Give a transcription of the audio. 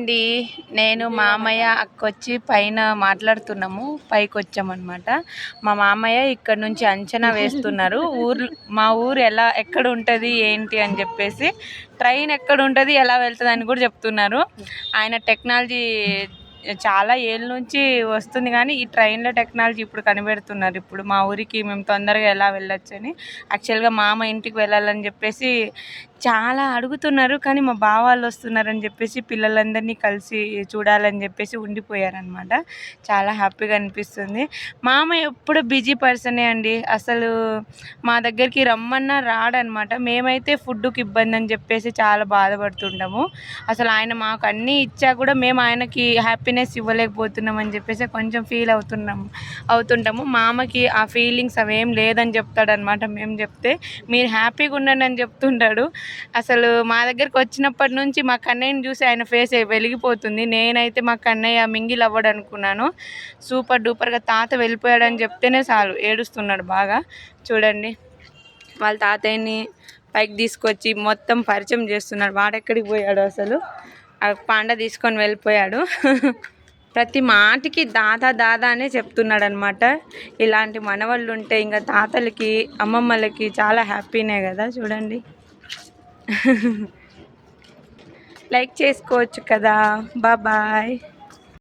అండి నేను మామయ్య అక్కొచ్చి పైన మాట్లాడుతున్నాము. పైకి వచ్చామన్నమాట. మా మామయ్య ఇక్కడ నుంచి అంచనా వేస్తున్నారు. మా ఊరు ఎక్కడ ఉంటుంది ఏంటి అని చెప్పేసి, ట్రైన్ ఎక్కడ ఉంటుంది, ఎలా వెళ్తుంది అని కూడా చెప్తున్నారు. ఆయన టెక్నాలజీ చాలా ఏళ్ళ నుంచి వస్తుంది కానీ ఈ ట్రైన్లో టెక్నాలజీ ఇప్పుడు కనిపెడుతున్నారు. ఇప్పుడు మా ఊరికి మేము తొందరగా ఎలా వెళ్ళొచ్చని. యాక్చువల్గా మామ ఇంటికి వెళ్ళాలని చెప్పేసి చాలా అడుగుతున్నారు, కానీ మా బావ వాళ్ళు వస్తున్నారని చెప్పేసి పిల్లలందరినీ కలిసి చూడాలని చెప్పేసి ఉండిపోయారనమాట. చాలా హ్యాపీగా అనిపిస్తుంది. మామ ఎప్పుడు బిజీ పర్సనే అండి. అసలు మా దగ్గరికి రమ్మన్నా రాడనమాట. మేమైతే ఫుడ్కి ఇబ్బంది అని చెప్పేసి చాలా బాధపడుతుంటాము. అసలు ఆయన మాకు అన్నీ ఇచ్చా కూడా మేము ఆయనకి హ్యాపీనెస్ ఇవ్వలేకపోతున్నాం అని చెప్పేసి కొంచెం ఫీల్ అవుతుంటాము. మామకి ఆ ఫీలింగ్స్ అవేం లేదని చెప్తాడనమాట. మేము చెప్తే మీరు హ్యాపీగా ఉండండి అని చెప్తుంటాడు. అసలు మా దగ్గరికి వచ్చినప్పటి నుంచి మా కన్నయ్యని చూసి ఆయన ఫేస్ వెలిగిపోతుంది. నేనైతే మా కన్నయ్య మింగిల్ అవ్వడు అనుకున్నాను. సూపర్ డూపర్గా తాత వెళ్ళిపోయాడని చెప్తేనే చాలు ఏడుస్తున్నాడు బాగా. చూడండి, వాళ్ళ తాతయ్యని పైకి తీసుకొచ్చి మొత్తం పరిచయం చేస్తున్నాడు. వాడెక్కడికి పోయాడు, అసలు ఆ పాండ తీసుకొని వెళ్ళిపోయాడు. ప్రతి మాటికి దాదా దాదా అనే చెప్తున్నాడు అనమాట. ఇలాంటి మనవాళ్ళు ఉంటే ఇంకా తాతలకి అమ్మమ్మలకి చాలా హ్యాపీనే కదా. చూడండి, లైక్ చేసుకోవచ్చు కదా. బాయ్.